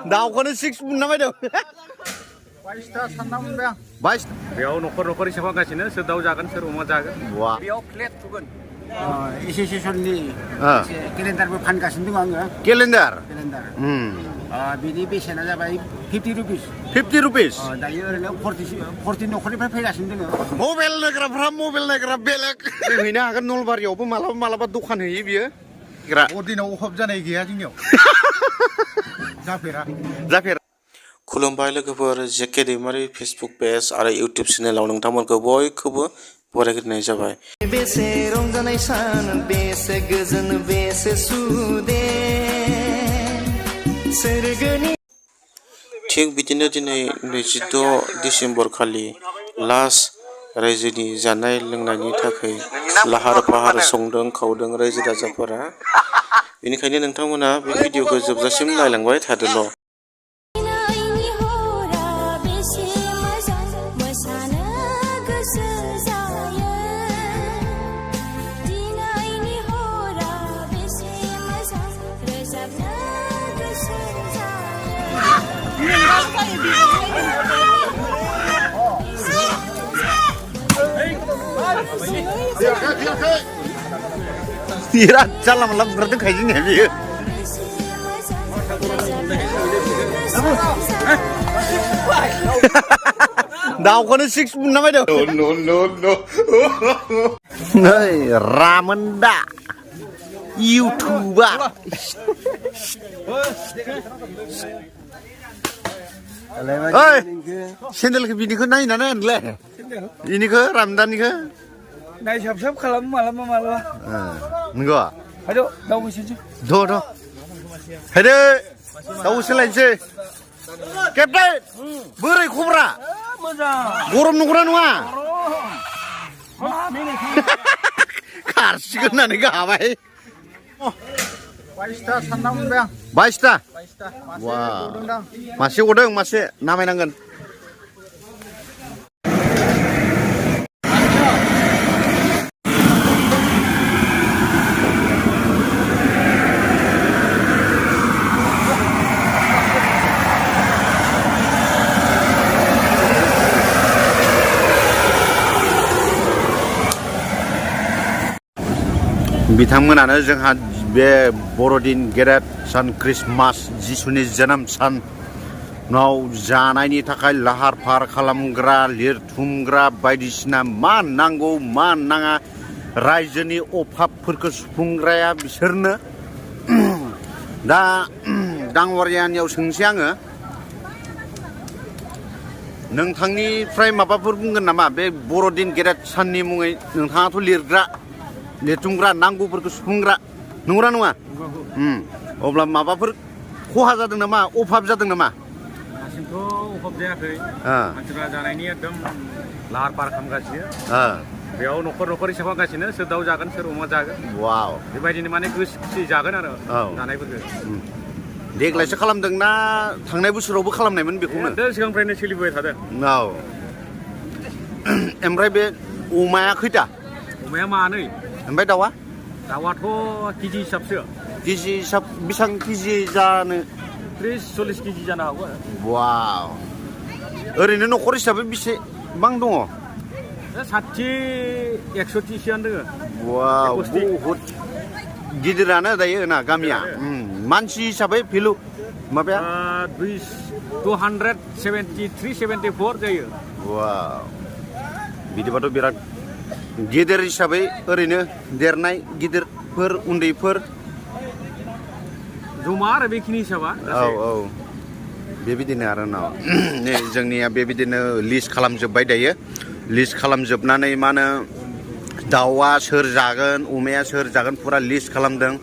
दाउखौनो 6 मोनना बायदों 22टा सानना मोनबाय आं 22 बेयाव न'खर हिसाब गासिनो सोर दाउ जागोन सोर अमा जागोन वा बेयाव प्लेट थुगोन एसोसिएसननि केलेन्डारबो फानगासिनो दं आङो केलेन्डार बिनि बेसेना जाबाय 50 रुपिस 50 रुपिस दायो ओरैनो 40 न'खरनिफ्राय फैगासिनो दङ मबाइल नायग्रा बेलेग हैनो हागोन नलबारियावबो मालाबा दखान होयो बियो दिनाव अभाब जानाय गैया जोंनियाव जाफेरा खुलुमबाय लोगोफोर जेके दैमारि फेसबुक पेज आरो इउटुब चेनेलाव नोंथांमोनखौ बयखौबो बरायग्रोनाय जाबाय बेसे रंजानाय सान बेसे गोजोन बेसे सुदे सोरगोनि थिग बिदिनो दिनै 26 डिसेम्बर खालि लास्ट रायजोनि जानाय लोंनायनि थाखाय लाहार फाहार संदों खावदों रायजो राजाफोरा बेनिखायनो नोंथांमोना बे भिडिअखौ जोबजासिम नायलांबाय थादोल' बिराद जानला मोनला बुंग्रा दोनखायो जोंनिया बियो दाउखौनो 6 मोनना बायदों नै रामोनदा इउटुबार ओइ सेन्देलखौ बिनिखौ नायना नायानोलै बिनिखौ रामदानिखौ नाय साब खालामो मालाबा नंगौ फैदो दाउ होसोनोसै द' फैदो दाउ होसोलायनोसै केप्टेन बोरै खबरा मोजां गरम नंगौना नङा खारसिगोन होननानै गाबाय 22टा सानना मोनबाय आं 22टा 22टा मासे गदों मासे नामायनांगोन बिथांमोनानो जोंहा बे बर'दिन गेदेर सान ख्रिस्टमास जिसुनि जोनोम सानाव जानायनि थाखाय लाहार फाहार खालामग्रा लिरथुमग्रा बायदिसिना मा नांगौ मा नाङा रायजोनि अभाबफोरखौ सुफुंग्राया बिसोरनो दा दांवरियानियाव सोंसै आङो नोंथांनिफ्राय माबाफोर बुंगोन नामा बे बर'दिन गेदेर साननि मुङै नोंथाङाथ' लिरथुमग्रा नांगौफोरखौ सुफुंग्रा नंगौना नङा अब्ला माबाफोर खहा जादों नामा अभाब जादों नामा दासिमथ' अभाब जायाखै मानसिफ्रा जानायनि एकदम लाहार फाहार खालामगासिनो बेयाव न'खर हिसाब गासिनो सोर दाउ जागोन सोर अमा जागोन वाव बेबायदिनो माने गोसो खुसि जागोन आरो जानायफोरखौ देग्लायसो खालामदों ना थांनाय बोसोरावबो खालामनायमोन बेखौनो सिगांनिफ्रायनो सोलिबोबाय थादों औ ओमफ्राय बे अमाया खैथा अमाया मानै ओमफ्राय दाउआथ' केजि हिसाबसो केजि हिसाब बेसेबां केजि जानो 30-40 केजि जानो हागौ वाव ओरैनो न'खर हिसाबै बेसेबां दङ 60-130सोआनो दङ वाव बहुद गिदिरानो दायो ना गामिया मानसि हिसाबै भेलु माबाया 273-74 जायो वाव बिदिबाथ' बिराद गेदेर हिसाबै ओरैनो देरनाय गिदिरफोर उन्दैफोर जमा आरो बेखिनि हिसाबा औ बेबायदिनो आरो ना नै जोंनिया बेबायदिनो लिस्ट खालामजोब्बाय दायो लिस्ट खालामजोबनानै मा होनो दाउआ सोर जागोन अमाया सोर जागोन फुरा लिस्ट खालामदों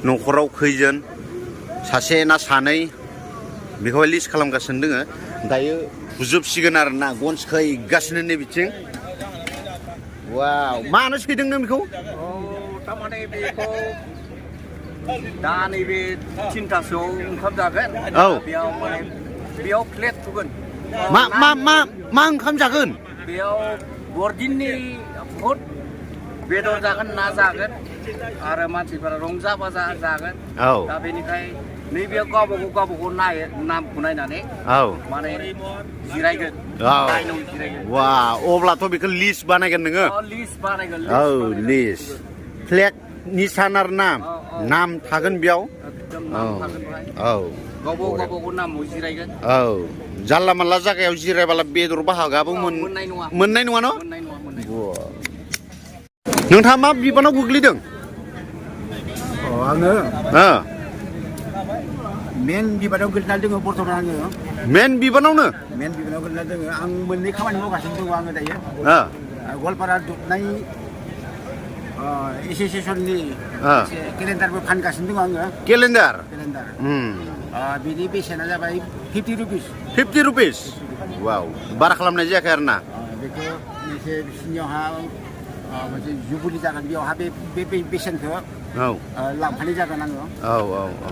न'खराव खैजोन सासे ना सानै बेखौहाय लिस्ट खालामगासिनो दोङो दायो बुजोबसिगोन आरो ना गन्स खैगासिनो नै बिथिं वाव मानो सैदों नों बेखौ थारमाने बेखौ दा नैबे 3टासोआव ओंखाम जागोन बेयाव प्लेट थुगोन मा ओंखाम जागोन बेयाव बरदिननि बहुद बेदर जागोन ना जागोन आरो मानसिफोरा रंजा बाजा जागोन दा बेनिखाय नैबे गावबागाव नामखौ नायनानै औ माने जिरायगोन औ लाइनाव जिरायगोन वा अब्लाथ' बेखौ लिस्ट बानायगोन नोङो लिस्ट बानायगोन औ लिस्ट फ्लेग निसान आरो नाम थागोन बेयाव एकदम नाम थागोन बेहाय औ गावबागाव नामाव जिरायगोन औ जानला मानला जायगायाव जिरायबाला बेदर बाहागाबो मोननाय नङा मोननाय नङा न' मोननाय नङा मोननाय नोंथाङा मा बिबानाव गोग्लैदों आङो ओ मेन बिबानाव गोलैना दङ बर्थमान आङो मेन बिबानावनो मेन बिबानाव गोलैना दङ आं मोननै खामानि मावगासिनो दङ आङो दायो गवालपारा दुबनाय एस'सियेसननि केलेन्डारबो फानगासिनो दङ आङो केलेन्डार बिनि बेसेना जाबाय 50 रुपिस 50 रुपिस वाव बारा खालामनाय जायाखै आरो ना बेखौ मोनसे बिसिनियावहा मोनसे जुबुलि जागोन बेयावहा बे बेसेनखौ लांफानाय जागोन आङो औ औ औ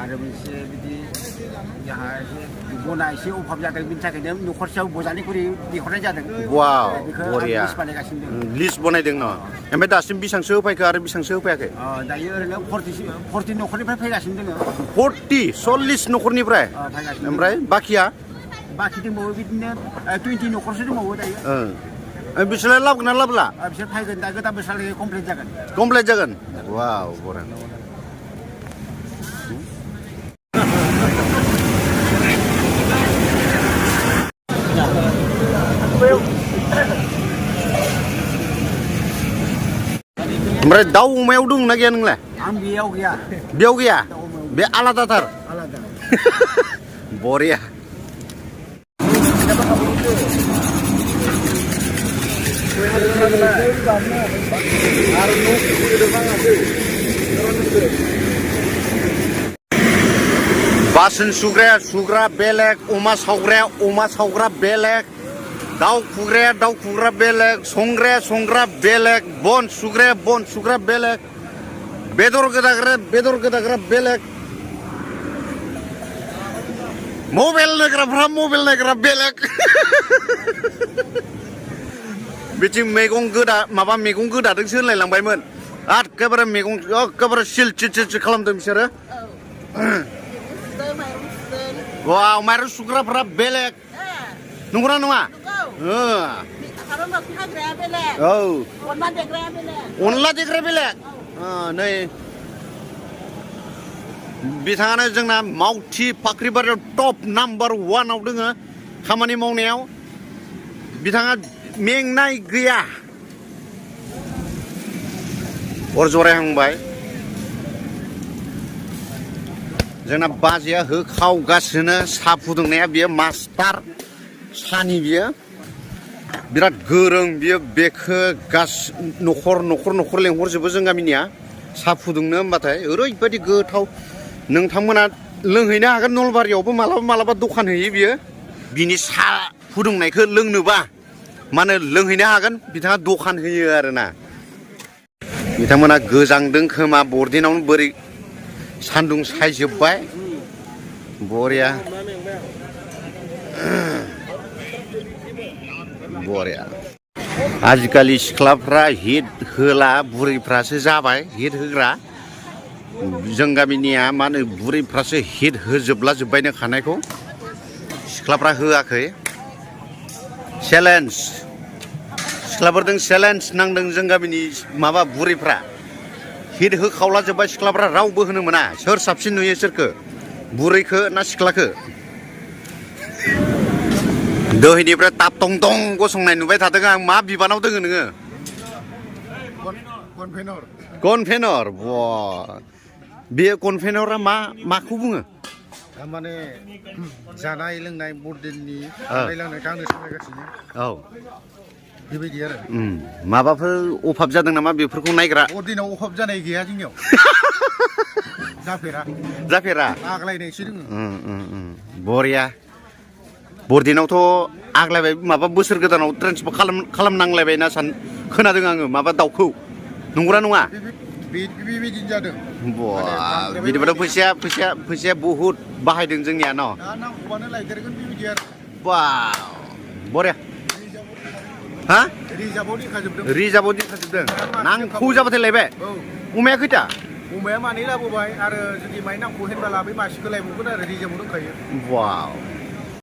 आरो मोनसे बिदि जोंहा एसे बना एसे अभाब जादों बिनि थाखायनो न'खरसेयाव बजानै खरि बिहरनाय जादों वाव बेखौ बरिया लिस्ट बानायगासिनो दं लिस्ट बनायदों न ओमफ्राय दासिम बेसेबांसो होफैखो आरो बेसेबांसो होफैयाखै दायो ओरैनो 40 न'खरनिफ्राय फैगासिनो दङ 40 न'खरनिफ्राय फैगासिनो ओमफ्राय बाखिया बाखि दंबावो बिदिनो 20 न'खरसो दंबावो दायो बिसोरलाय लाबोगोन ना लाबोला बिसोर फैगोन दा गोदान बोसोराव कमप्लिट जागोन कमप्लिट जागोन वाव बरिया ओमफ्राय दाउ अमायाव दं ना गैया नोंलाय आं बेयाव गैया बेयाव गैया बे आलादाथार आलादा बरिया बासन सुग्रा बेलेग अमा सावग्रा बेलेग दाउ खुग्रा बेलेग संग्राया बेलेग बन सुग्रा बेलेग बेदर गोदाग्रा बेलेग मबाइल नायग्रा बेलेग बिथिं मैगं गोदादोंसो होनलायलांबायमोन एखेबारे सिल खालामदों बिसोरो वाव माइरं सुग्राफ्रा बेलेग नंगौना नङा औ अनला देग्राया बेलेग नै बिथाङानो जोंना मावथि फाख्रिबारियाव टप नाम्बार 1 आव दोङो खामानि मावनायाव बिथाङा मेंनाय गैया अर जरायहांबाय जोंना बाजैया होखावगासिनो साहा फुदुंनाया बियो मास्टार सानि बियो बिराद गोरों बियो बेखौ न'खर लेंहरजोबो जों गामिनिया साहा फुदुंनो होनबाथाय ओरैबायदि गोथाव नोंथांमोना लोंहैनो हागोन नलबारियावबो मालाबा दखान होयो बियो बिनि साहा फुदुंनायखौ लोंनोबा माने लोंहैनो हागोन बिथाङा दखान होयो आरोना बिथांमोना गोजांदों खोमा बरदिनावनो बोरै सान्दुं सायजोब्बाय बरिया आजिखालि सिख्लाफ्रा हिट होला बुरैफ्रासो जाबाय हिट होग्रा जों गामिनिया मा होनो बुरैफ्रासो हिट होजोबला जोब्बायनो खानायखौ सिख्लाफ्रा होआखै चेलेन्ज सिख्लाफोरजों चेलेन्ज नांदों जों गामिनि माबा बुरैफ्रा हिट होखावला जोब्बाय सिख्लाफ्रा रावबो होनो मोना सोर साबसिन नुयो सोरखो बुरैखो ना सिख्लाखो दोहैनिफ्राय ताप टं टं गसंनाय नुबाय थादों आं मा बिबानाव दोङो नोङो कनभेनर बे कनभेनरा माखौ बुङो माने जानाय लोंनाय बरदिननि जानाय लोंनायखौ आंनो सामलायगासिनो औ बेबायदि आरो माबाफोर अभाब जादों नामा बेफोरखौ नायग्रा बरदिनाव अभाब जानाय गैया जोंनियाव जाफेरा आग्लायनायसो दोङो बरिया बरदिनावथ' आग्लायबाय माबा बोसोर गोदानाव ट्रेन्सफार खालामनांलायबाय ना खोनादों आङो माबा दाउखौ नंगौना नङा बेबायदिनो जादों बिदिबाथ' फैसाया बहुद बाहायदों जोंनिया न' नांगौबानो लायदेरगोन बेबायदि आरो बरिया हा रिजार्भआव देखाजोबदों नांगौ जाबाथाय लायबाय अमाया खैथा अमाया मानै लाबोबाय आरो जुदि माइ नांगौ होनब्ला बै मासेखौ लायबावगोन आरो रिजार्भआव दंखायो वाव